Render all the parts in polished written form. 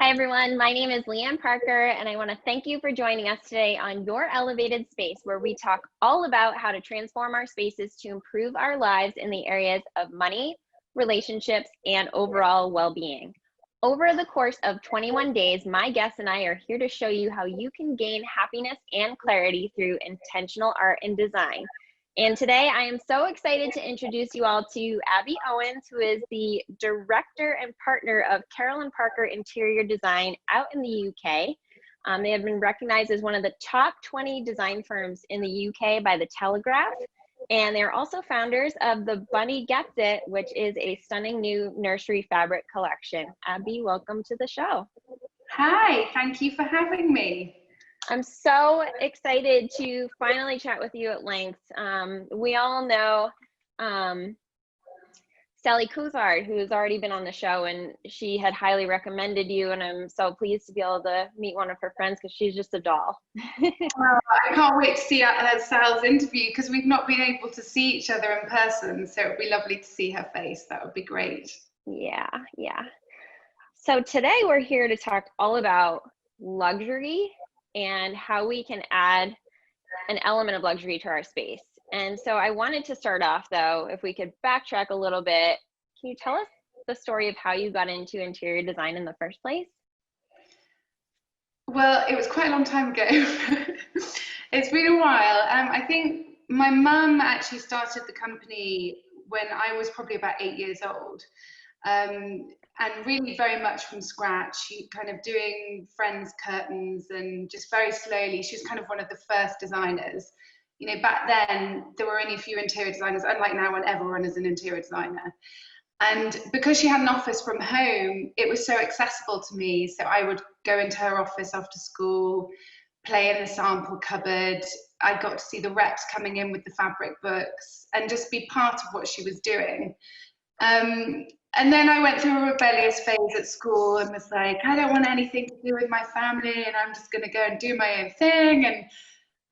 Hi, everyone. My name is Leann Parker, and I want to thank you for joining us today on Your Elevated Space, where we talk all about how to transform our spaces to improve our lives in the areas of money, relationships, and overall well-being. Over the course of 21 days, my guests and I are here to show you how you can gain happiness and clarity through intentional art and design. And today I am so excited to introduce you all to Abby Owens, who is the director and partner of Carolyn Parker Interior Design out in the UK. They have been recognized as one of the top 20 design firms in the UK by The Telegraph. And they're also founders of the Bunny Gets It, which is a stunning new nursery fabric collection. Abby, welcome to the show. Hi, thank you for having me. I'm so excited to finally chat with you at length. We all know Sally Coulthard, who's already been on the show, and she had highly recommended you, and I'm so pleased to be able to meet one of her friends because she's just a doll. Well, I can't wait to see Sal's interview because we've not been able to see each other in person, so it would be lovely to see her face. That would be great. Yeah. So today we're here to talk all about luxury and how we can add an element of luxury to our space. And so I wanted to start off, though, if we could backtrack a little bit. Can you tell us the story of how you got into interior design in the first place? Well, it was quite a long time ago. It's been a while. I think my mum actually started the company when I was probably about 8 years old. And really very much from scratch. She kind of doing friends' curtains and just very slowly. She was kind of one of the first designers. You know, back then there were only a few interior designers, unlike now when everyone is an interior designer. And because she had an office from home, it was so accessible to me. So I would go into her office after school, play in the sample cupboard. I got to see the reps coming in with the fabric books and just be part of what she was doing. And then I went through a rebellious phase at school and was like, I don't want anything to do with my family and I'm just going to go and do my own thing.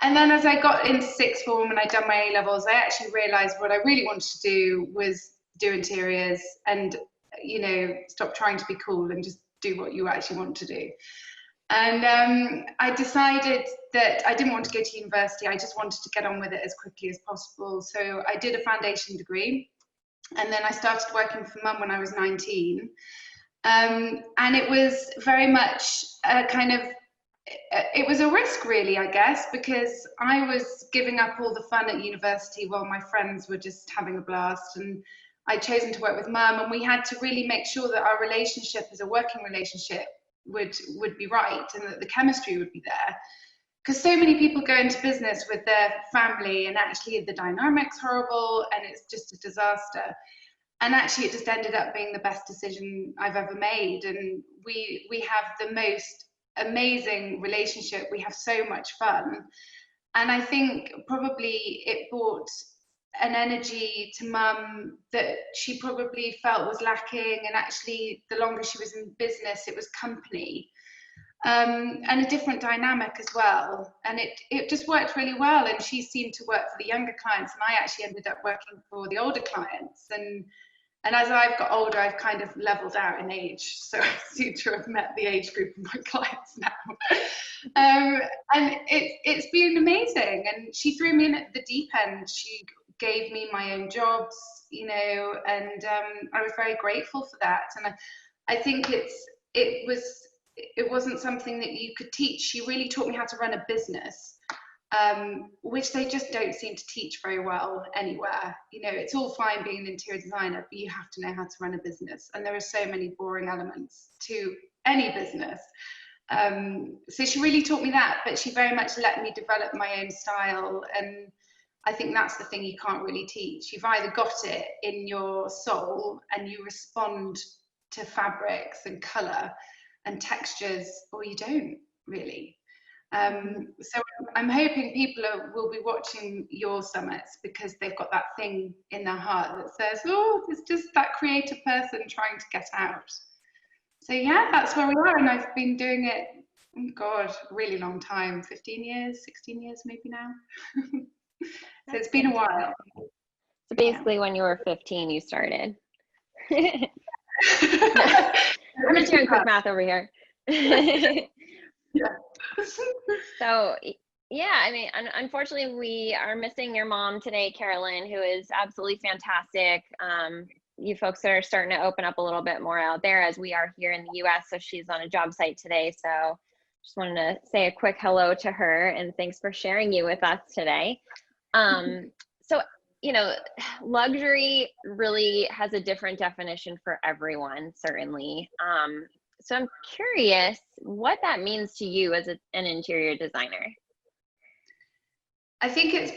And then as I got into sixth form and I'd done my A-levels, I actually realised what I really wanted to do was do interiors and, you know, stop trying to be cool and just do what you actually want to do. And I decided that I didn't want to go to university. I just wanted to get on with it as quickly as possible. So I did a foundation degree. And then I started working for Mum when I was 19. And it was very much a kind of, it was a risk really, I guess, because I was giving up all the fun at university while my friends were just having a blast. And I'd chosen to work with Mum, and we had to really make sure that our relationship as a working relationship would be right and that the chemistry would be there. Because so many people go into business with their family and actually the dynamic's horrible and it's just a disaster. And actually it just ended up being the best decision I've ever made. And we have the most amazing relationship. We have so much fun. And I think probably it brought an energy to Mum that she probably felt was lacking. And actually the longer she was in business, it was company. And a different dynamic as well. And it just worked really well. And she seemed to work for the younger clients, and I actually ended up working for the older clients. And as I've got older, I've kind of leveled out in age. So I seem to have met the age group of my clients now. And it's been amazing. And she threw me in at the deep end. She gave me my own jobs, you know, and I was very grateful for that. And I think it wasn't something that you could teach. She really taught me how to run a business, which they just don't seem to teach very well anywhere. You know, it's all fine being an interior designer, but you have to know how to run a business. And there are so many boring elements to any business. So she really taught me that, but she very much let me develop my own style. And I think that's the thing you can't really teach. You've either got it in your soul and you respond to fabrics and colour and textures, or you don't really. So I'm hoping people will be watching your summits because they've got that thing in their heart that says, oh, it's just that creative person trying to get out. So yeah, that's where we are. And I've been doing it, oh God, a really long time, 15 years, 16 years maybe now. So it's been a while. So basically when you were 15, you started. I'm just doing quick math over here. Yeah. So, yeah, I mean, unfortunately, we are missing your mom today, Carolyn, who is absolutely fantastic. You folks are starting to open up a little bit more out there as we are here in the US. So she's on a job site today. So just wanted to say a quick hello to her and thanks for sharing you with us today. So, you know, luxury really has a different definition for everyone, certainly. So I'm curious what that means to you as an interior designer. I think it's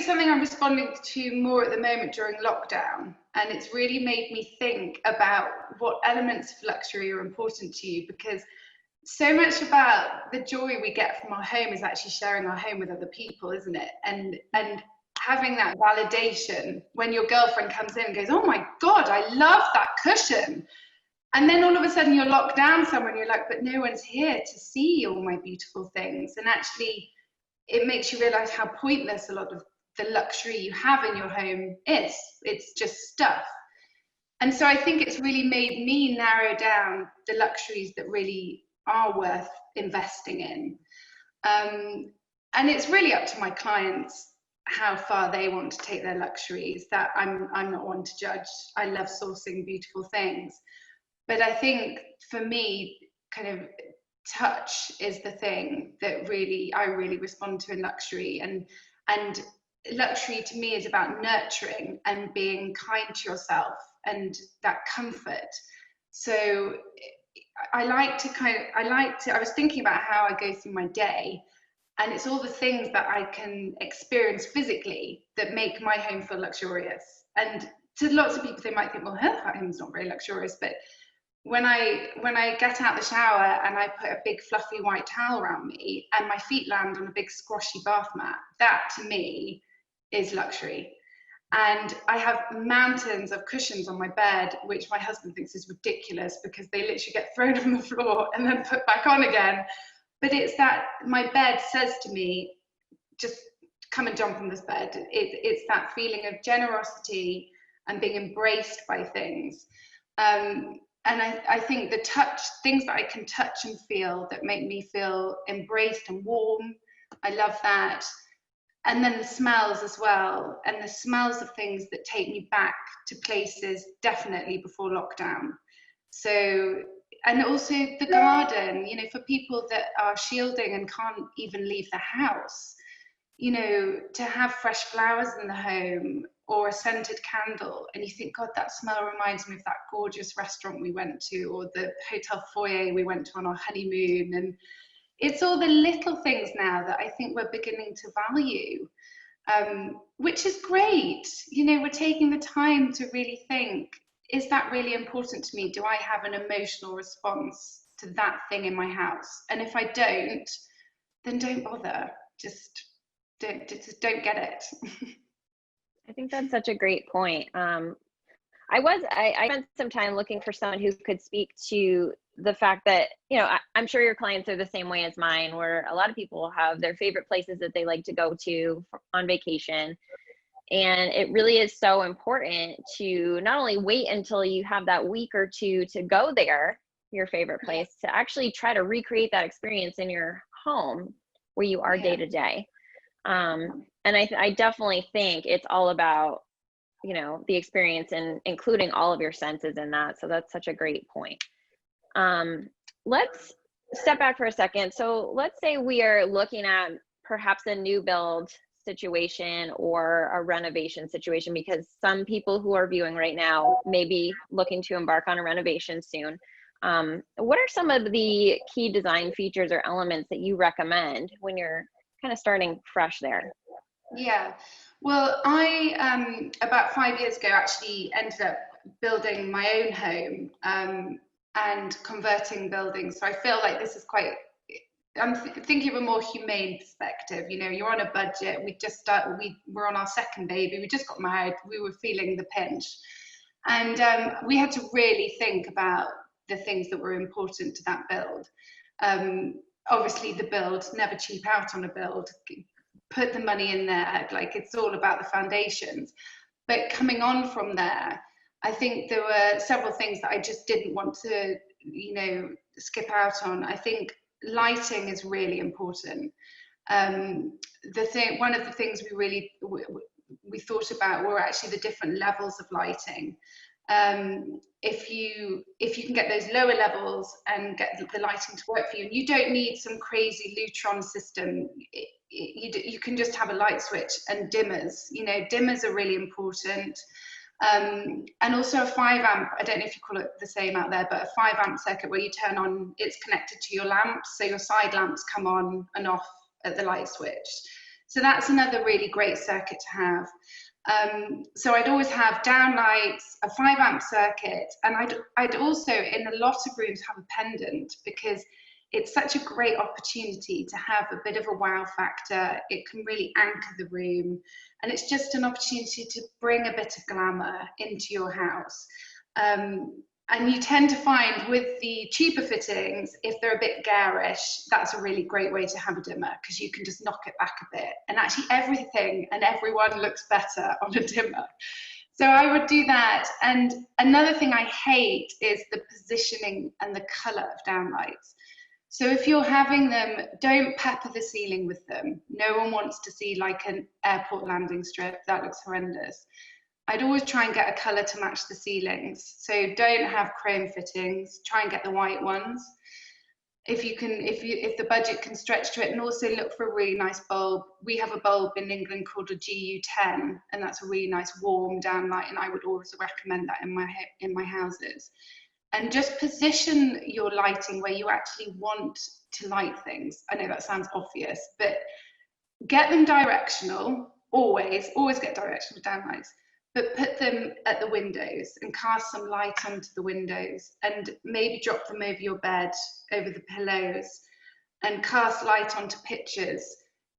something I'm responding to more at the moment during lockdown. And it's really made me think about what elements of luxury are important to you, because so much about the joy we get from our home is actually sharing our home with other people, isn't it? And having that validation when your girlfriend comes in and goes, "Oh my God, I love that cushion." And then all of a sudden you're locked down somewhere and you're like, "But no one's here to see all my beautiful things." And actually, it makes you realize how pointless a lot of the luxury you have in your home is. It's just stuff. And so I think it's really made me narrow down the luxuries that really are worth investing in. And it's really up to my clients how far they want to take their luxuries. That I'm not one to judge. I love sourcing beautiful things. But I think for me, kind of touch is the thing that I really respond to in luxury. And luxury to me is about nurturing and being kind to yourself and that comfort. So I was thinking about how I go through my day, and it's all the things that I can experience physically that make my home feel luxurious. And to lots of people, they might think, well, her home's not very luxurious, but when I get out the shower and I put a big fluffy white towel around me and my feet land on a big squashy bath mat, that to me is luxury. And I have mountains of cushions on my bed, which my husband thinks is ridiculous because they literally get thrown on the floor and then put back on again. But it's that my bed says to me, just come and jump on this bed. It's that feeling of generosity and being embraced by things. And I think the touch, things that I can touch and feel that make me feel embraced and warm, I love that. And then the smells as well, and the smells of things that take me back to places definitely before lockdown. So, and also the garden, you know, for people that are shielding and can't even leave the house, you know, to have fresh flowers in the home or a scented candle, and you think, God, that smell reminds me of that gorgeous restaurant we went to, or the hotel foyer we went to on our honeymoon. And it's all the little things now that I think we're beginning to value, which is great. You know, we're taking the time to really think, is that really important to me? Do I have an emotional response to that thing in my house? And if I don't, then don't bother. Just don't get it. I think that's such a great point. I spent some time looking for someone who could speak to the fact that, you know, I'm sure your clients are the same way as mine, where a lot of people have their favorite places that they like to go to on vacation. And it really is so important to not only wait until you have that week or two to go there, your favorite place, to actually try to recreate that experience in your home where you are day to day. And I definitely think it's all about, you know, the experience and including all of your senses in that. So that's such a great point. Let's step back for a second. So let's say we are looking at perhaps a new build situation or a renovation situation, because some people who are viewing right now may be looking to embark on a renovation soon. What are some of the key design features or elements that you recommend when you're kind of starting fresh there? Yeah, well, I about 5 years ago actually ended up building my own home and converting buildings. So I feel like this is quite. I'm thinking of a more humane perspective. You know, you're on a budget. We were on our second baby. We just got married. We were feeling the pinch, and we had to really think about the things that were important to that build. Obviously, the build, never cheap out on a build. Put the money in there, like it's all about the foundations. But coming on from there, I think there were several things that I just didn't want to skip out on. I think lighting is really important. One of the things we thought about were actually the different levels of lighting. If you can get those lower levels and get the lighting to work for you, and you don't need some crazy Lutron system. You can just have a light switch and dimmers. Dimmers are really important. And also a 5 amp, I don't know if you call it the same out there, but a 5 amp circuit where you turn on, it's connected to your lamps, so your side lamps come on and off at the light switch. So that's another really great circuit to have. So I'd always have down lights, a 5 amp circuit, and I'd also, in a lot of rooms, have a pendant, because it's such a great opportunity to have a bit of a wow factor. It can really anchor the room, and it's just an opportunity to bring a bit of glamour into your house. And you tend to find with the cheaper fittings, if they're a bit garish, that's a really great way to have a dimmer, because you can just knock it back a bit, and actually everything and everyone looks better on a dimmer. So I would do that. And another thing I hate is the positioning and the colour of downlights. So if you're having them, don't pepper the ceiling with them. No one wants to see like an airport landing strip. That looks horrendous. I'd always try and get a colour to match the ceilings. So don't have chrome fittings. Try and get the white ones. If the budget can stretch to it, and also look for a really nice bulb. We have a bulb in England called a GU10, and that's a really nice warm downlight, and I would always recommend that in my houses. And just position your lighting where you actually want to light things. I know that sounds obvious, but get them directional. Always get directional downlights, but put them at the windows and cast some light onto the windows, and maybe drop them over your bed, over the pillows, and cast light onto pictures.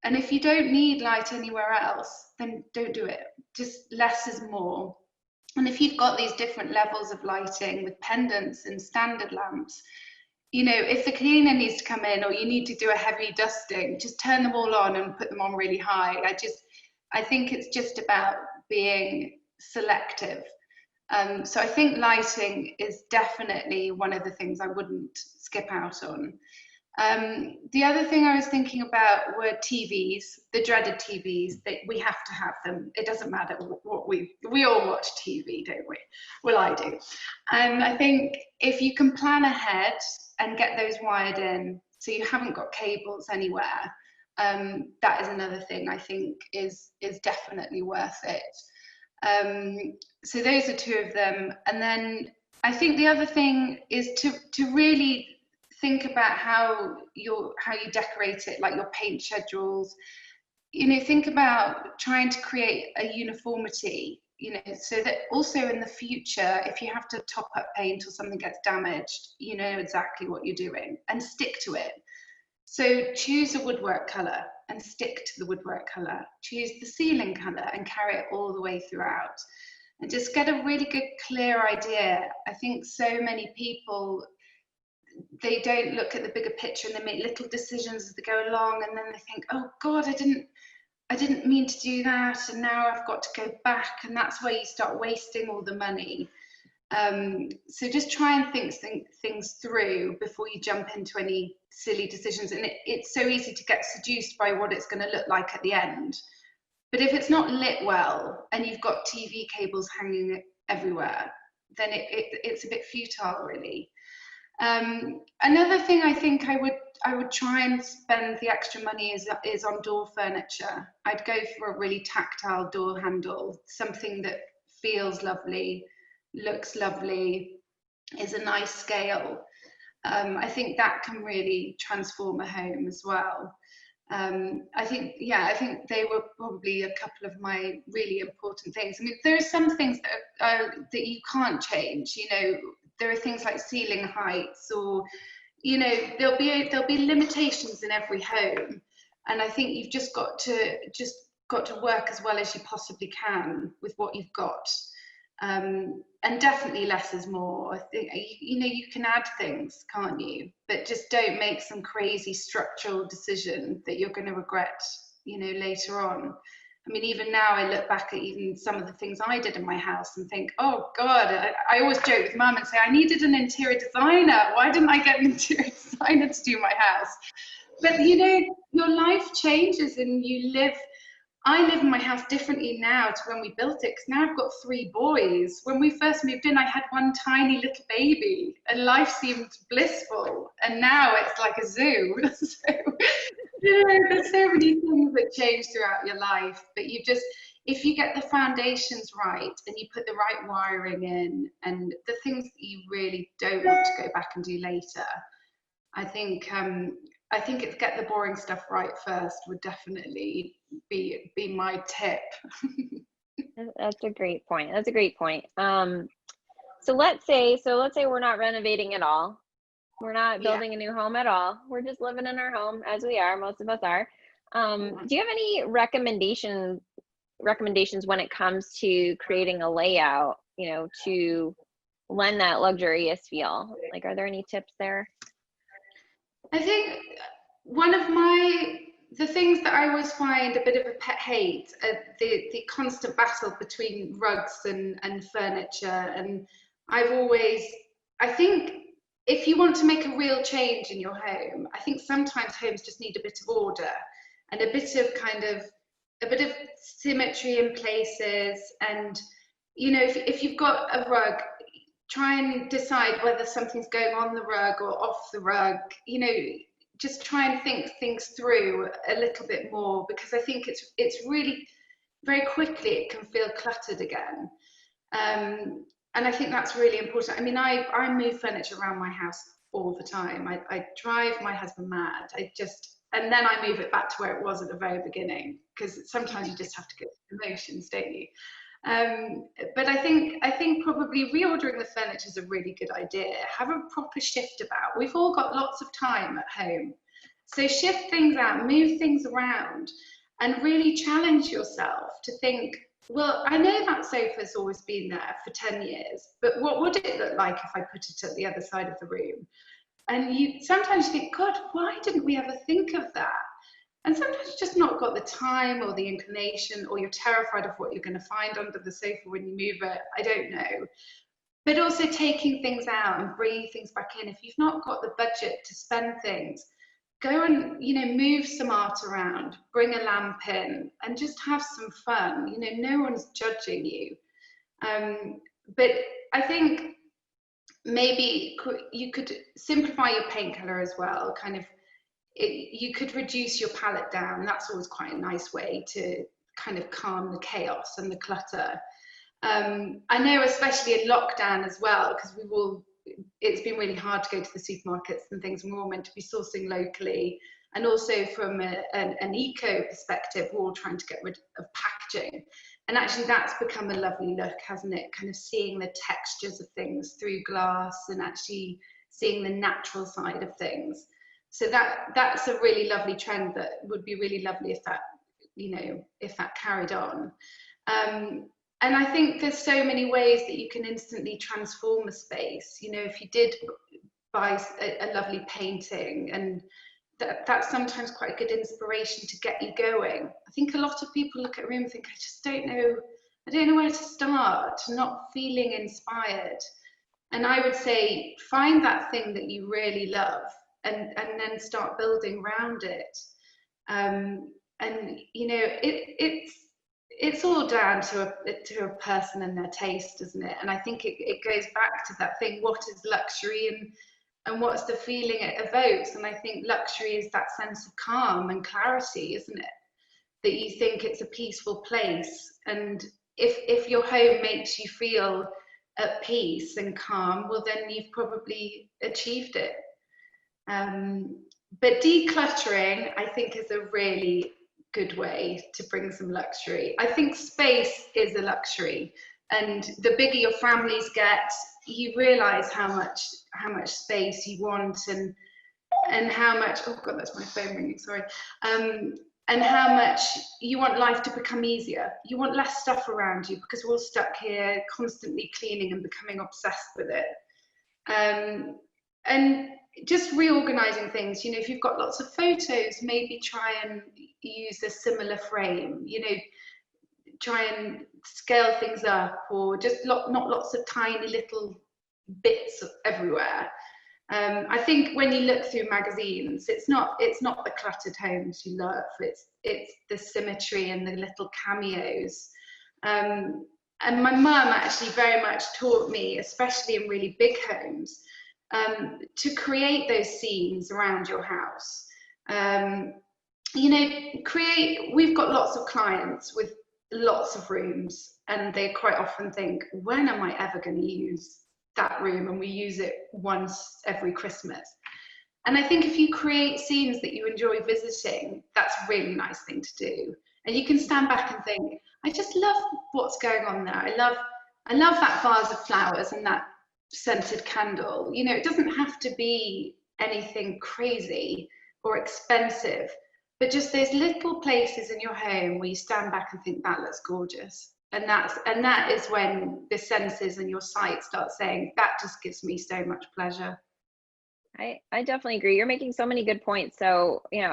And if you don't need light anywhere else, then don't do it. Just less is more. And if you've got these different levels of lighting with pendants and standard lamps, if the cleaner needs to come in or you need to do a heavy dusting, just turn them all on and put them on really high. I think it's just about being selective. So I think lighting is definitely one of the things I wouldn't skip out on. The other thing I was thinking about were TVs, the dreaded TVs. That we have to have them. It doesn't matter what we all watch TV, don't we? Well, I do. And I think if you can plan ahead and get those wired in, so you haven't got cables anywhere, that is another thing I think is definitely worth it. So those are two of them. And then I think the other thing is to really think about how you decorate it, like your paint schedules. Think about trying to create a uniformity, so that also in the future, if you have to top up paint or something gets damaged, you know exactly what you're doing and stick to it. So choose a woodwork colour and stick to the woodwork colour. Choose the ceiling colour and carry it all the way throughout. And just get a really good, clear idea. I think so many people, they don't look at the bigger picture and they make little decisions as they go along, and then they think, oh God, I didn't mean to do that, and now I've got to go back, and that's where you start wasting all the money. So just try and think things through before you jump into any silly decisions. And it's so easy to get seduced by what it's going to look like at the end. But if it's not lit well and you've got TV cables hanging everywhere, then it's a bit futile, really. Another thing I think I would try and spend the extra money is on door furniture. I'd go for a really tactile door handle, something that feels lovely, looks lovely, is a nice scale. I think that can really transform a home as well. I think they were probably a couple of my really important things. I mean, there are some things that you can't change. There are things like ceiling heights, or there'll be limitations in every home, and I think you've just got to work as well as you possibly can with what you've got. And definitely less is more. I think you can add things, can't you? But just don't make some crazy structural decision that you're going to regret, later on. I mean, even now I look back at even some of the things I did in my house and think, oh God, I always joke with mum and say, I needed an interior designer. Why didn't I get an interior designer to do my house? But you know, your life changes and I live in my house differently now to when we built it, because now I've got 3 boys. When we first moved in, I had one tiny little baby and life seemed blissful. And now it's like a zoo. So, you know, there's so many things that change throughout your life, but if you get the foundations right and you put the right wiring in and the things that you really don't want to go back and do later, I think it's get the boring stuff right first would definitely be my tip. That's a great point. That's a great point. So let's say we're not renovating at all. We're not building a new home at all. We're just living in our home as we are. Most of us are. Do you have any recommendations when it comes to creating a layout, you know, to lend that luxurious feel? Like, are there any tips there? I think one of the things that I always find a bit of a pet hate, the constant battle between rugs and furniture. And I think if you want to make a real change in your home, I think sometimes homes just need a bit of order and a bit of symmetry in places. And, you know, if you've got a rug, try and decide whether something's going on the rug or off the rug, you know, just try and think things through a little bit more, because I think it's really very quickly it can feel cluttered again. And I think that's really important. I mean, I move furniture around my house all the time. I drive my husband mad. And then I move it back to where it was at the very beginning, because sometimes you just have to get emotions, don't you? But I think probably reordering the furniture is a really good idea. Have a proper shift about. We've all got lots of time at home, so shift things out, move things around, and really challenge yourself to think, well, I know that sofa's always been there for 10 years, but what would it look like if I put it at the other side of the room? And you sometimes think, God, why didn't we ever think of that? And sometimes you've just not got the time or the inclination, or you're terrified of what you're going to find under the sofa when you move it. I don't know. But also taking things out and bringing things back in. If you've not got the budget to spend things, go and, you know, move some art around, bring a lamp in, and just have some fun. You know, no one's judging you. But I think maybe you could simplify your paint color as well. Kind of, you could reduce your palette down. That's always quite a nice way to kind of calm the chaos and the clutter. I know, especially in lockdown as well, because it's been really hard to go to the supermarkets and things, and we're all meant to be sourcing locally. And also from an eco perspective, we're all trying to get rid of packaging. And actually that's become a lovely look, hasn't it? Kind of seeing the textures of things through glass and actually seeing the natural side of things. So that's a really lovely trend that would be really lovely if that, you know, if that carried on. And I think there's so many ways that you can instantly transform a space. You know, if you did buy a lovely painting, and that's sometimes quite a good inspiration to get you going. I think a lot of people look at a room and think, I don't know where to start, not feeling inspired. And I would say, find that thing that you really love, and then start building around it. And you know, it's all down to a person and their taste, isn't it? And I think it goes back to that thing, what is luxury, and what's the feeling it evokes? And I think luxury is that sense of calm and clarity, isn't it? That you think it's a peaceful place. And if your home makes you feel at peace and calm, well, then you've probably achieved it. But decluttering, I think, is a really good way to bring some luxury. I think space is a luxury, and the bigger your families get, you realize how much space you want, and how much, oh God, that's my phone ringing, sorry. And how much you want life to become easier. You want less stuff around you, because we're all stuck here constantly cleaning and becoming obsessed with it. And just reorganizing things. You know, if you've got lots of photos, maybe try and use a similar frame. You know, try and scale things up, or just not lots of tiny little bits everywhere. I think when you look through magazines, it's not the cluttered homes you love. It's the symmetry and the little cameos. And my mum actually very much taught me, especially in really big homes, to create those scenes around your house. You know, we've got lots of clients with lots of rooms, and they quite often think, when am I ever going to use that room? And we use it once every Christmas. And I think if you create scenes that you enjoy visiting, that's a really nice thing to do. And you can stand back and think, I just love what's going on there. I love that vase of flowers and that scented candle. You know, it doesn't have to be anything crazy or expensive, but just those little places in your home where you stand back and think, that looks gorgeous. And that is when the senses and your sight start saying, that just gives me so much pleasure. I definitely agree. You're making so many good points. So, you know,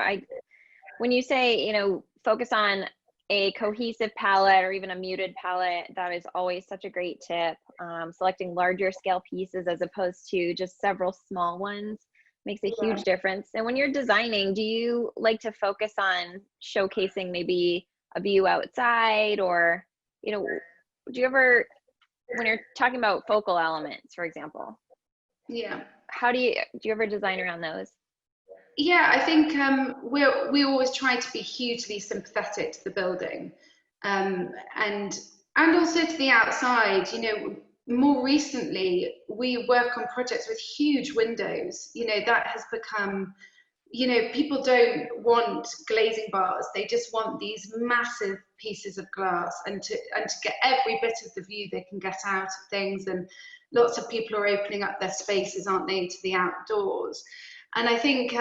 when you say, you know, focus on a cohesive palette or even a muted palette, that is always such a great tip. Selecting larger scale pieces as opposed to just several small ones makes a huge difference. And when you're designing, do you like to focus on showcasing maybe a view outside, or, you know, do you ever, when you're talking about focal elements, for example, yeah, how do you ever design around those? Yeah, I think we always try to be hugely sympathetic to the building, and also to the outside. You know, more recently we work on projects with huge windows. You know, that has become, you know, people don't want glazing bars, they just want these massive pieces of glass, and to get every bit of the view they can get out of things. And lots of people are opening up their spaces, aren't they, to the outdoors. And I think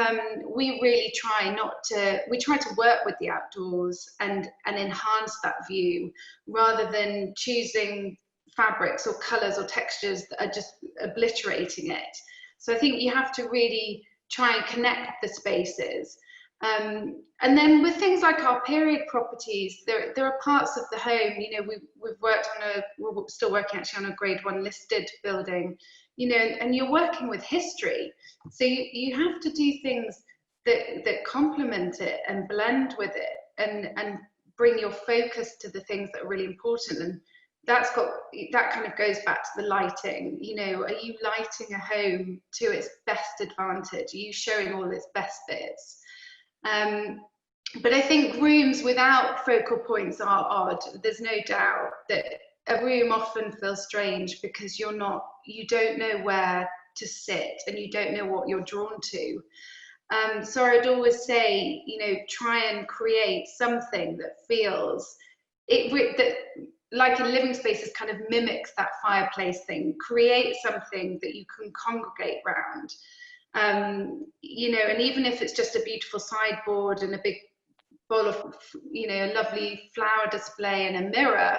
we really try to work with the outdoors and enhance that view, rather than choosing fabrics or colours or textures that are just obliterating it. So I think you have to really try and connect the spaces. And then with things like our period properties, there are parts of the home, you know, we're still working actually on a grade 1 listed building, you know, and you're working with history. So you have to do things that complement it and blend with it, and bring your focus to the things that are really important. And that kind of goes back to the lighting. You know, are you lighting a home to its best advantage? Are you showing all its best bits? But I think rooms without focal points are odd. There's no doubt that a room often feels strange because you don't know where to sit, and you don't know what you're drawn to. So I'd always say, you know, try and create something that feels that, like in living spaces, kind of mimics that fireplace thing. Create something that you can congregate around. You know, and even if it's just a beautiful sideboard and a big bowl of, you know, a lovely flower display and a mirror,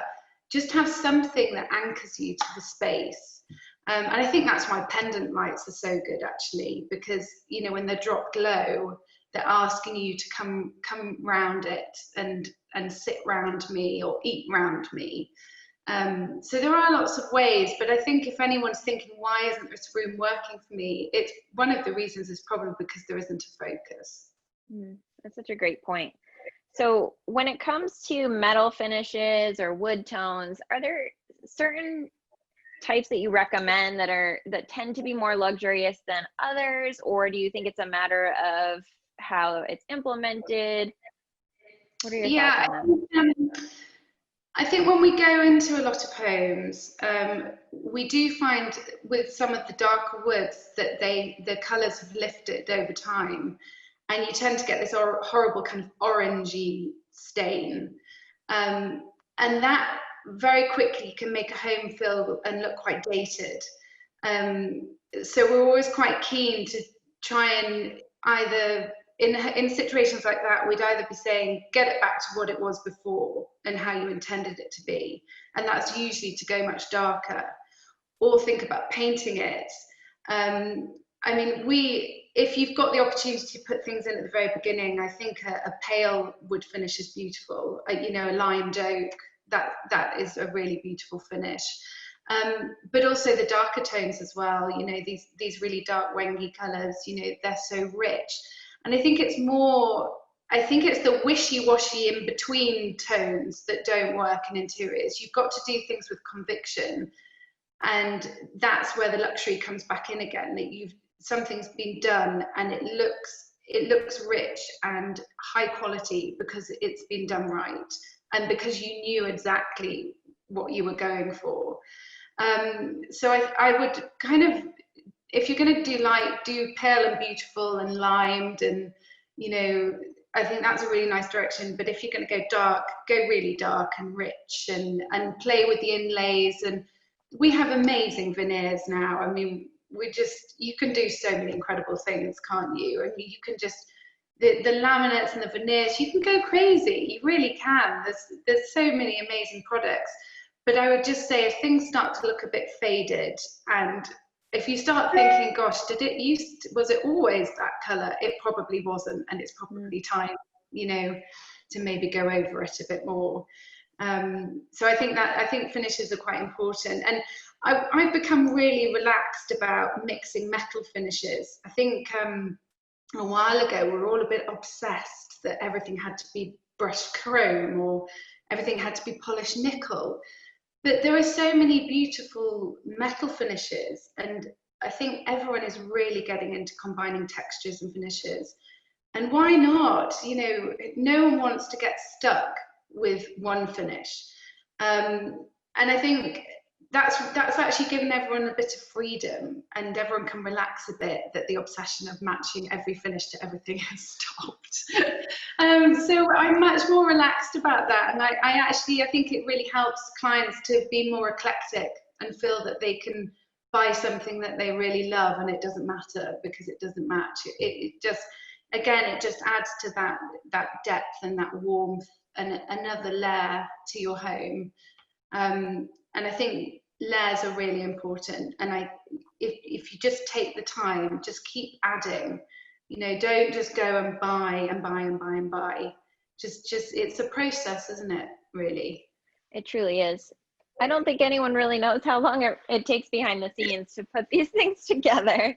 just have something that anchors you to the space. And I think that's why pendant lights are so good, actually, because, you know, when they're dropped low, they're asking you to come round it and sit round me or eat round me. So there are lots of ways, but I think if anyone's thinking, why isn't this room working for me? It's one of the reasons is probably because there isn't a focus. That's such a great point. So when it comes to metal finishes or wood tones, are there certain types that you recommend that tend to be more luxurious than others, or do you think it's a matter of how it's implemented? What are your thoughts on that? I think when we go into a lot of homes, we do find with some of the darker woods that the colours have lifted over time, and you tend to get this horrible kind of orangey stain, and that very quickly can make a home feel and look quite dated. So we're always quite keen to try and either, in situations like that, we'd either be saying, get it back to what it was before and how you intended it to be. And that's usually to go much darker, or think about painting it. I mean, if you've got the opportunity to put things in at the very beginning, I think a pale wood finish is beautiful. You know, a limed oak that is a really beautiful finish. But also the darker tones as well, you know, these really dark wangy colors, you know, they're so rich. And I think it's the wishy-washy in between tones that don't work in interiors. You've got to do things with conviction, and that's where the luxury comes back in again, that something's been done and it looks rich and high quality because it's been done right, and because you knew exactly what you were going for. So I would kind of, if you're going to do light, do pale and beautiful and limed, and you know, I think that's a really nice direction. But if you're going to go dark, go really dark and rich, and play with the inlays. And we have amazing veneers now. I mean, you can do so many incredible things, can't you? And you can just, the laminates and the veneers, you can go crazy. You really can. There's so many amazing products. But I would just say, if things start to look a bit faded, and if you start thinking, gosh, was it always that colour? It probably wasn't, and it's probably time, you know, to maybe go over it a bit more. So I think finishes are quite important, and I've become really relaxed about mixing metal finishes. I think a while ago we were all a bit obsessed that everything had to be brushed chrome or everything had to be polished nickel. But there are so many beautiful metal finishes, and I think everyone is really getting into combining textures and finishes. And why not? You know, no one wants to get stuck with one finish. And I think that's actually given everyone a bit of freedom, and everyone can relax a bit that the obsession of matching every finish to everything has stopped. So I'm much more relaxed about that, and I think it really helps clients to be more eclectic and feel that they can buy something that they really love, and it doesn't matter because it doesn't match. It just adds to that depth and that warmth and another layer to your home. And I think layers are really important. And if you just take the time, just keep adding, you know, don't just go and buy and buy and buy and buy. Just it's a process, isn't it, really? It truly is. I don't think anyone really knows how long it takes behind the scenes to put these things together,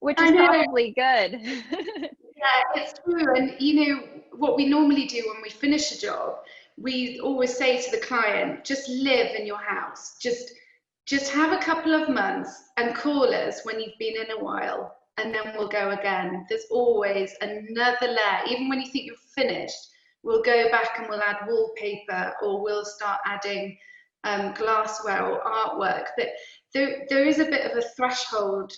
which is probably good. Yeah, it's true. And you know, what we normally do when we finish a job, we always say to the client, just live in your house. Just have a couple of months and call us when you've been in a while, and then we'll go again. There's always another layer. Even when you think you're finished, we'll go back and we'll add wallpaper, or we'll start adding glassware or artwork. But there is a bit of a threshold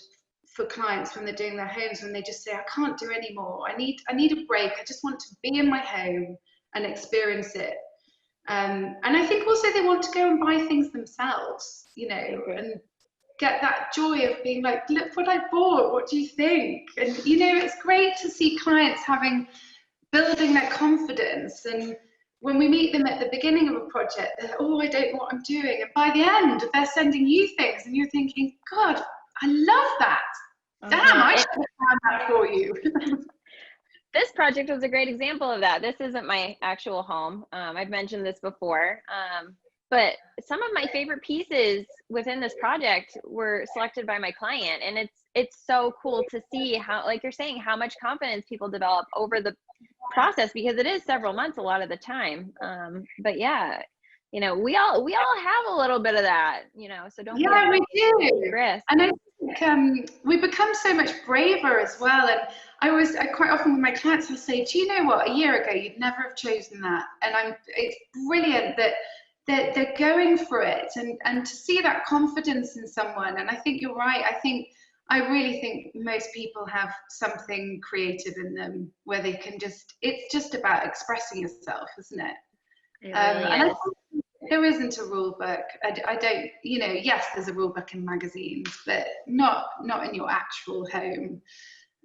for clients when they're doing their homes, when they just say, I can't do any more. I need a break. I just want to be in my home and experience it. And I think also they want to go and buy things themselves, you know, and get that joy of being like, look what I bought. What do you think? And you know, it's great to see clients building their confidence. And when we meet them at the beginning of a project, they're, oh, I don't know what I'm doing. And by the end, they're sending you things, and you're thinking, God, I love that. Damn, I should have found that for you. This project was a great example of that. This isn't my actual home. I've mentioned this before, but some of my favorite pieces within this project were selected by my client, and it's so cool to see how, like you're saying, how much confidence people develop over the process, because it is several months a lot of the time. But yeah, you know, we all have a little bit of that, you know, so don't. Yeah, we do. And I think we become so much braver as well. And I quite often with my clients, I'll say, do you know what, a year ago you'd never have chosen that. And it's brilliant that they're going for it, and to see that confidence in someone. And I think you're right. I really think most people have something creative in them where they can it's just about expressing yourself, isn't it? Really and I think there isn't a rule book. I don't, you know, yes, there's a rule book in magazines, but not in your actual home.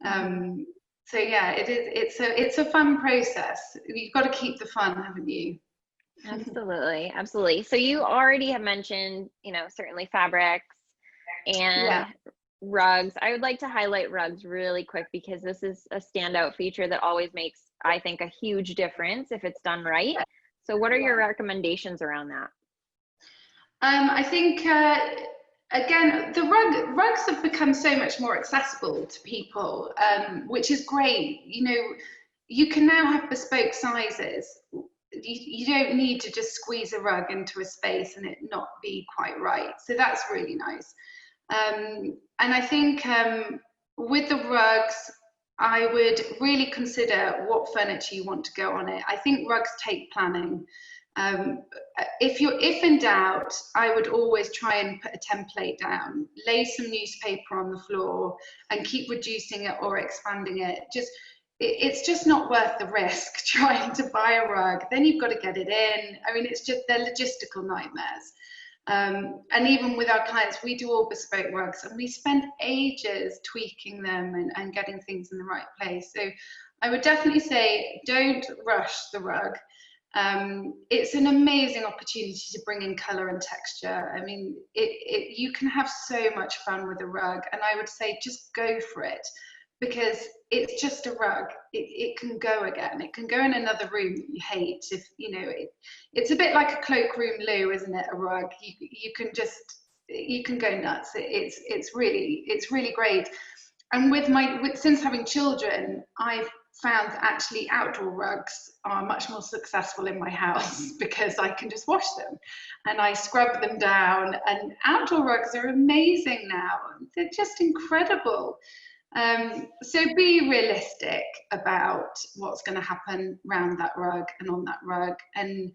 So yeah, it's a fun process. You've got to keep the fun, haven't you? Absolutely, absolutely. So you already have mentioned, you know, certainly fabrics and rugs. I would like to highlight rugs really quick, because this is a standout feature that always makes, I think, a huge difference if it's done right. So what are your recommendations around that? I think again, the rugs have become so much more accessible to people, which is great. You know, you can now have bespoke sizes. You don't need to just squeeze a rug into a space and it not be quite right. So that's really nice. And I think with the rugs, I would really consider what furniture you want to go on it. I think rugs take planning. Um, if in doubt, I would always try and put a template down, lay some newspaper on the floor, and keep reducing it or expanding it. It's just not worth the risk trying to buy a rug. Then you've got to get it in. I mean, they're logistical nightmares. And even with our clients, we do all bespoke rugs, and we spend ages tweaking them and getting things in the right place. So I would definitely say don't rush the rug. It's an amazing opportunity to bring in colour and texture. I mean, you can have so much fun with a rug, and I would say just go for it, because it's just a rug. It can go again. It can go in another room that you hate. If you know, it's a bit like a cloakroom loo, isn't it? A rug. You can go nuts. It's really great. And since having children, I've found that actually outdoor rugs are much more successful in my house because I can just wash them and I scrub them down, and outdoor rugs are amazing now. They're just incredible. So be realistic about what's going to happen around that rug and on that rug, and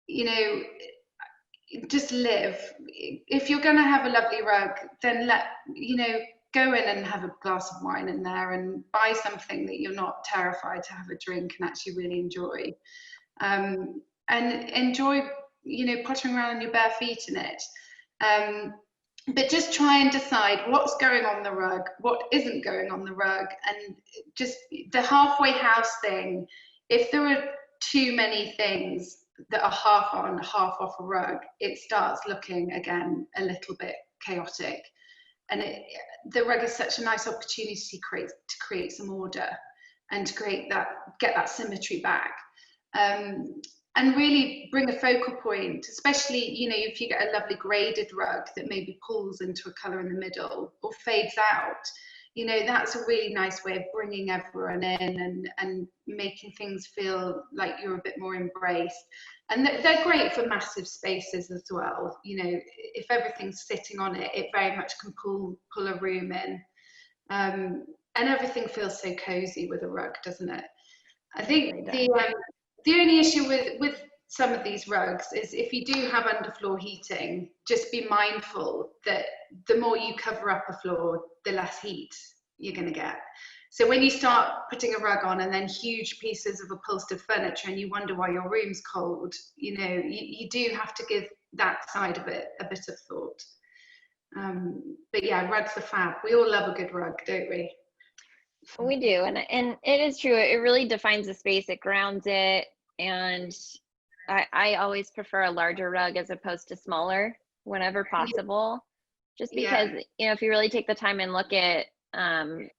you know, just live. If you're going to have a lovely rug, then go in and have a glass of wine in there and buy something that you're not terrified to have a drink and actually really enjoy. And enjoy, pottering around on your bare feet in it. But just try and decide what's going on the rug, what isn't going on the rug, and just the halfway house thing. If there are too many things that are half on, half off a rug, it starts looking again a little bit chaotic. And the rug is such a nice opportunity to create some order and to get that symmetry back. And really bring a focal point, especially, if you get a lovely graded rug that maybe pulls into a colour in the middle or fades out, that's a really nice way of bringing everyone in and making things feel like you're a bit more embraced. And they're great for massive spaces as well. If everything's sitting on it, it very much can pull a room in. And everything feels so cozy with a rug, doesn't it? I think the only issue with some of these rugs is if you do have underfloor heating, just be mindful that the more you cover up a floor, the less heat you're going to get. So when you start putting a rug on and then huge pieces of upholstered furniture and you wonder why your room's cold, you do have to give that side of it a bit of thought. But yeah, rugs are fab. We all love a good rug, don't we? We do, and it is true. It really defines the space. It grounds it, and I always prefer a larger rug as opposed to smaller whenever possible, just because if you really take the time and look at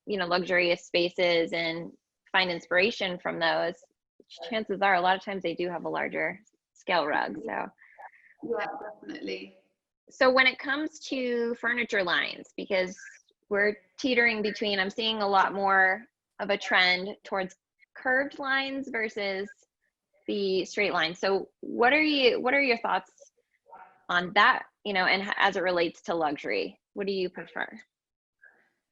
luxurious spaces and find inspiration from those, chances are a lot of times they do have a larger scale rug. So yeah, definitely. So when it comes to furniture lines, because we're teetering between, I'm seeing a lot more of a trend towards curved lines versus the straight line. So what are your thoughts on that, and as it relates to luxury? What do you prefer?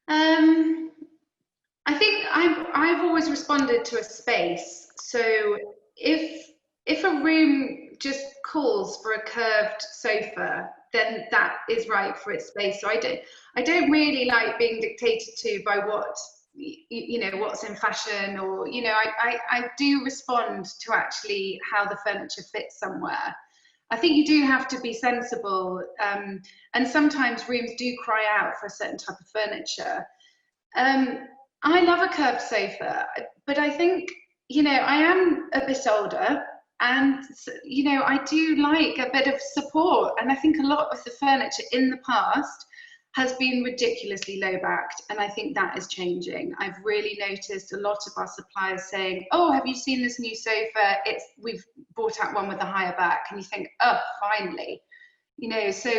I think I've always responded to a space. So if a room just calls for a curved sofa, then that is right for its space. So I don't really like being dictated to by what's in fashion, or I do respond to actually how the furniture fits somewhere. I think you do have to be sensible, and sometimes rooms do cry out for a certain type of furniture. I love a curved sofa, but I think I am a bit older, and I do like a bit of support, and I think a lot of the furniture in the past has been ridiculously low backed, and I think that is changing. I've really noticed a lot of our suppliers saying, oh, have you seen this new sofa? We've brought out one with a higher back, and you think, oh, finally, you know. So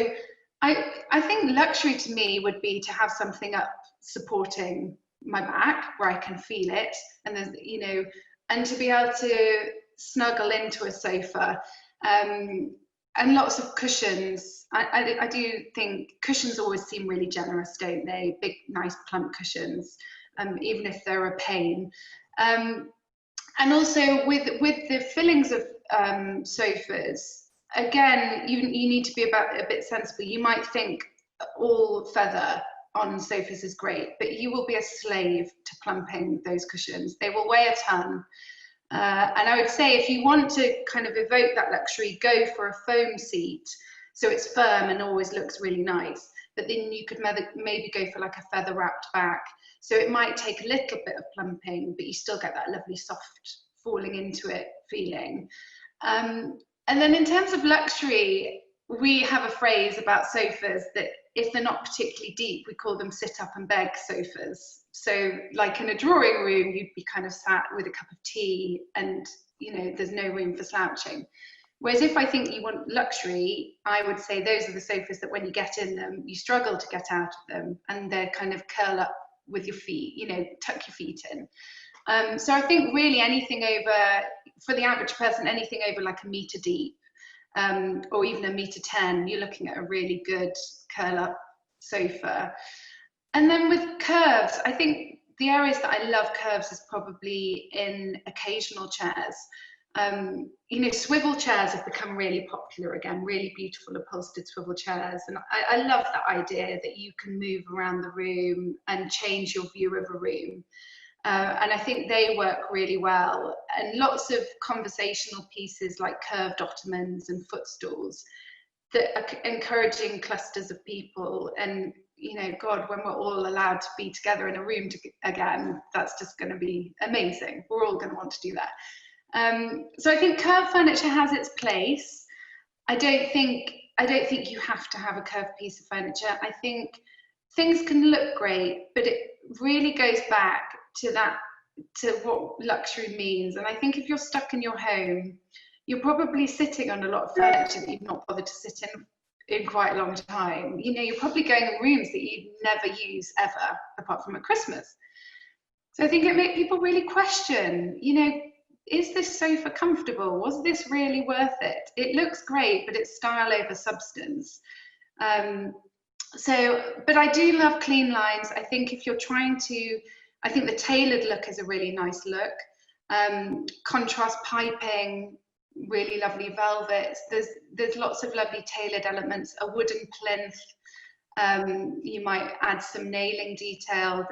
I think luxury to me would be to have something up supporting my back where I can feel it, and there's, you know, and to be able to snuggle into a sofa. And lots of cushions. I do think cushions always seem really generous, don't they? Big, nice, plump cushions, even if they're a pain. And also with the fillings of sofas, again, you need to be a bit sensible. You might think all feather on sofas is great, but you will be a slave to plumping those cushions. They will weigh a ton. And I would say if you want to kind of evoke that luxury, go for a foam seat, so it's firm and always looks really nice. But then you could maybe go for like a feather wrapped back. So it might take a little bit of plumping, but you still get that lovely soft falling into it feeling. And then in terms of luxury, we have a phrase about sofas that if they're not particularly deep, we call them sit up and beg sofas. So like in a drawing room, you'd be kind of sat with a cup of tea and, you know, there's no room for slouching. Whereas if I think you want luxury, I would say those are the sofas that when you get in them, you struggle to get out of them, and they're kind of curl up with your feet, you know, tuck your feet in. So I think really anything over, for the average person, anything over like a metre deep, or even 1.10 meters, you're looking at a really good curl up sofa. And then with curves, I think the areas that I love curves is probably in occasional chairs. You know, swivel chairs have become really popular again, really beautiful upholstered swivel chairs. And I love that idea that you can move around the room and change your view of a room. And I think they work really well. And lots of conversational pieces like curved ottomans and footstools that are encouraging clusters of people. And, you know, God, when we're all allowed to be together in a room again, that's just going to be amazing. We're all going to want to do that. So I think curved furniture has its place. I don't think you have to have a curved piece of furniture. I think things can look great, but it really goes back to what luxury means. And I think if you're stuck in your home, you're probably sitting on a lot of furniture that you've not bothered to sit in quite a long time. You know, you're probably going in rooms that you never use ever, apart from at Christmas. So I think it makes people really question, you know, is this sofa comfortable? Was this really worth it? It looks great, but it's style over substance. But I do love clean lines. I think if you're trying to, I think the tailored look is a really nice look. Contrast piping, really lovely velvets. There's lots of lovely tailored elements. A wooden plinth. You might add some nailing detail.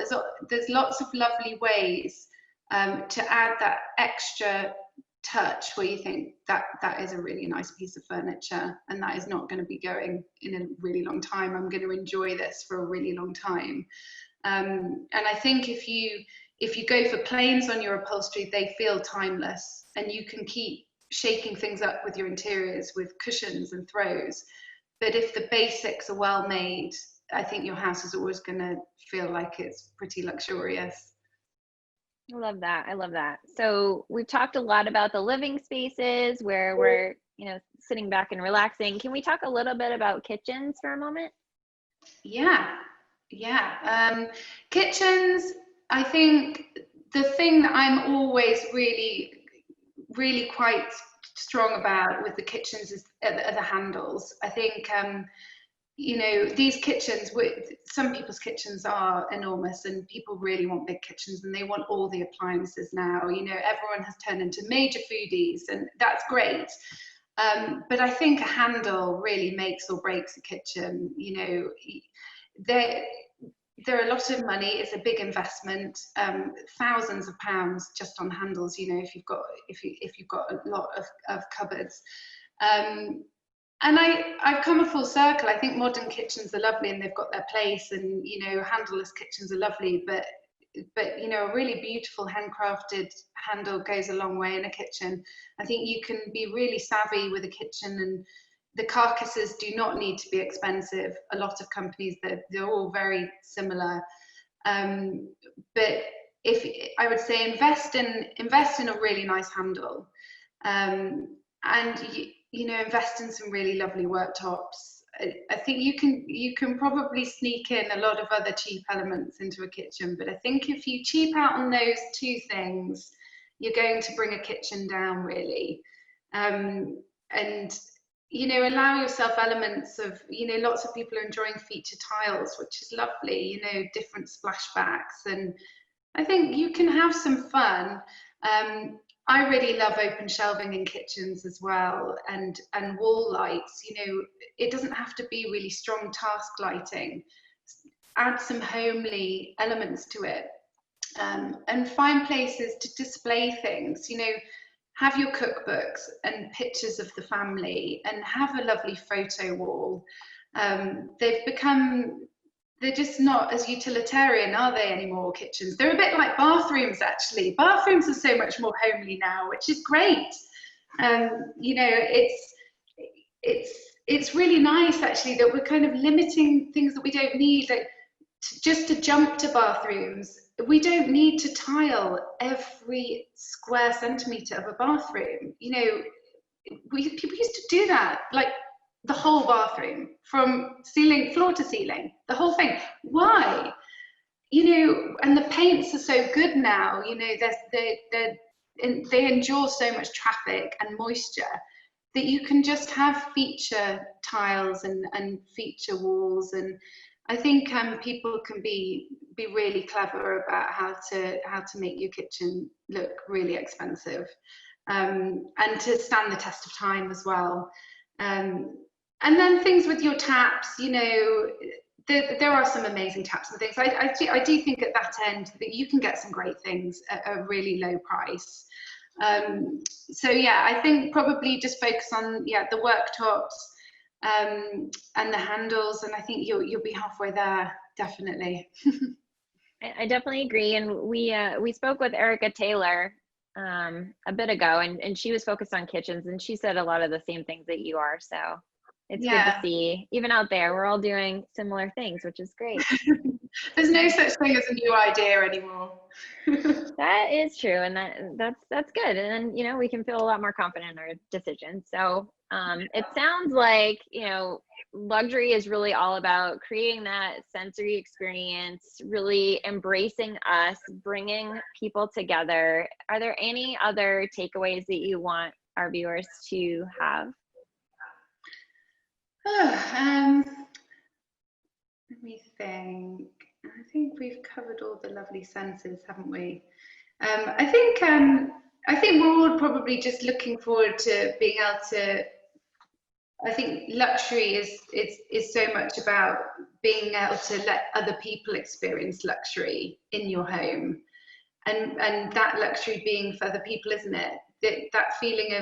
There's lots of lovely ways to add that extra touch where you think that is a really nice piece of furniture, and that is not going to be going in a really long time. I'm going to enjoy this for a really long time. And I think if you go for plains on your upholstery, they feel timeless, and you can keep shaking things up with your interiors with cushions and throws. But if the basics are well made, I think your house is always going to feel like it's pretty luxurious. I love that. I love that. So we've talked a lot about the living spaces where we're, you know, sitting back and relaxing. Can we talk a little bit about kitchens for a moment? Yeah. Kitchens, I think the thing that I'm always really, really quite strong about with the kitchens is the handles. I think, you know, these kitchens, some people's kitchens are enormous, and people really want big kitchens and they want all the appliances now. You know, everyone has turned into major foodies, and that's great. But I think a handle really makes or breaks a kitchen. You know, they're a lot of money. It's a big investment, thousands of pounds just on handles. You know, if you've got a lot of cupboards. And I've come a full circle. I think modern kitchens are lovely and they've got their place, and, you know, handleless kitchens are lovely, but you know, a really beautiful handcrafted handle goes a long way in a kitchen. I think you can be really savvy with a kitchen and, the carcasses do not need to be expensive. A lot of companies, they're all very similar. But if I would say invest in a really nice handle, and you know, invest in some really lovely worktops. I think you can probably sneak in a lot of other cheap elements into a kitchen, but I think if you cheap out on those two things, you're going to bring a kitchen down really. And you know, allow yourself elements of, you know, lots of people are enjoying feature tiles, which is lovely, you know, different splashbacks, and I think you can have some fun. I really love open shelving in kitchens as well, and wall lights. You know, it doesn't have to be really strong task lighting. Add some homely elements to it, and find places to display things. You know, have your cookbooks and pictures of the family, and have a lovely photo wall. They're just not as utilitarian, are they, anymore, kitchens? They're a bit like bathrooms, actually. Bathrooms are so much more homely now, which is great. You know, it's really nice, actually, that we're kind of limiting things that we don't need, like just to jump to bathrooms. We don't need to tile every square centimetre of a bathroom. You know, people used to do that, like the whole bathroom, from floor to ceiling, the whole thing. Why? You know, and the paints are so good now. You know, they endure so much traffic and moisture that you can just have feature tiles and feature walls. And I think people can be really clever about how to make your kitchen look really expensive, and to stand the test of time as well. And then things with your taps, you know, there are some amazing taps and things. I do think at that end that you can get some great things at a really low price. So yeah, I think probably just focus on the worktops, and the handles, and I think you'll be halfway there, definitely. I definitely agree. And we spoke with Erica Taylor a bit ago, and she was focused on kitchens, and she said a lot of the same things that you are. So it's good to see, even out there, we're all doing similar things, which is great. There's no such thing as a new idea anymore. That is true, and that's good. And then, you know, we can feel a lot more confident in our decisions. So it sounds like, you know, luxury is really all about creating that sensory experience, really embracing us, bringing people together. Are there any other takeaways that you want our viewers to have? Let me think. I think we've covered all the lovely senses, haven't we? I think we're all probably just looking forward to being able to. I think luxury is so much about being able to let other people experience luxury in your home, and that luxury being for other people, isn't it? That feeling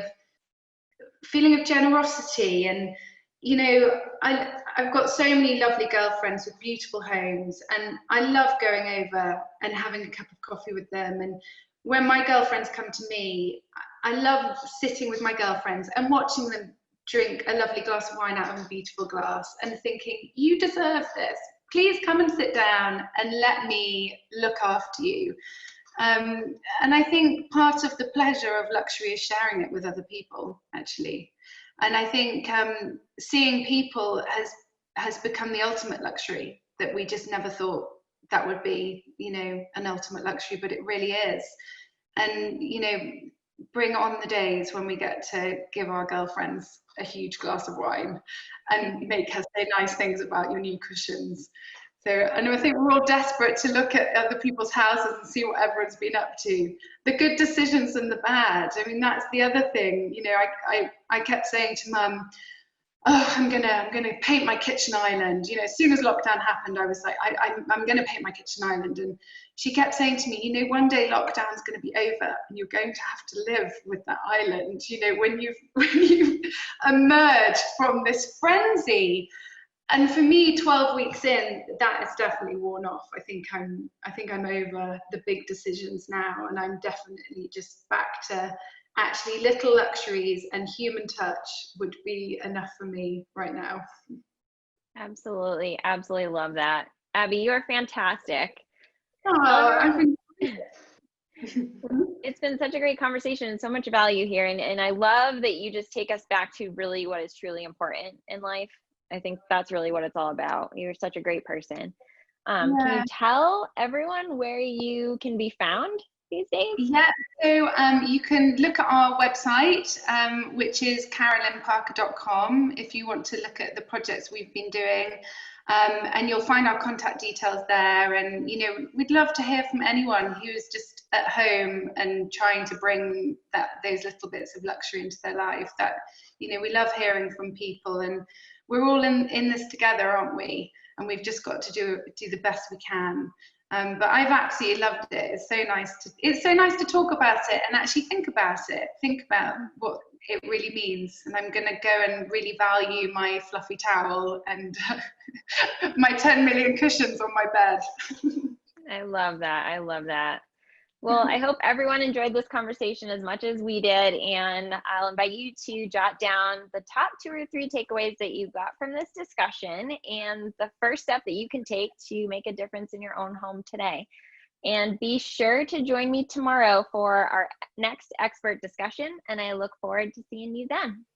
of generosity. And you know, I've got so many lovely girlfriends with beautiful homes, and I love going over and having a cup of coffee with them. And when my girlfriends come to me, I love sitting with my girlfriends and watching them drink a lovely glass of wine out of a beautiful glass and thinking, you deserve this. Please come and sit down and let me look after you. And I think part of the pleasure of luxury is sharing it with other people, actually. And I think seeing people has become the ultimate luxury, that we just never thought that would be, you know, an ultimate luxury, but it really is. And, you know, bring on the days when we get to give our girlfriends a huge glass of wine and make her say nice things about your new cushions. So, and I think we're all desperate to look at other people's houses and see what everyone's been up to, the good decisions and the bad. I mean, that's the other thing. You know, I kept saying to Mum, oh, I'm gonna paint my kitchen island. You know, as soon as lockdown happened, I was like, I'm gonna paint my kitchen island. And she kept saying to me, you know, one day lockdown's gonna be over and you're going to have to live with that island. You know, when you've emerged from this frenzy. And for me, 12 weeks in, that is definitely worn off. I think I'm over the big decisions now, and I'm definitely just back to actually little luxuries, and human touch would be enough for me right now. Absolutely. Absolutely love that. Abby, you are fantastic. Tell Oh, I've everyone. been. It's been such a great conversation and so much value here. And I love that you just take us back to really what is truly important in life. I think that's really what it's all about. You're such a great person. Can you Yeah. tell everyone where you can be found these days? Yeah, so you can look at our website, which is carolynparker.com, if you want to look at the projects we've been doing. And you'll find our contact details there. And, you know, we'd love to hear from anyone who's just at home and trying to bring those little bits of luxury into their life. That, you know, we love hearing from people, and we're all in this together, aren't we? And we've just got to do the best we can. But I've absolutely loved it. It's so nice to talk about it and actually think about it. Think about what it really means. And I'm going to go and really value my fluffy towel and my 10 million cushions on my bed. I love that. I love that. Well, I hope everyone enjoyed this conversation as much as we did, and I'll invite you to jot down the top 2 or 3 takeaways that you got from this discussion and the first step that you can take to make a difference in your own home today. And be sure to join me tomorrow for our next expert discussion, and I look forward to seeing you then.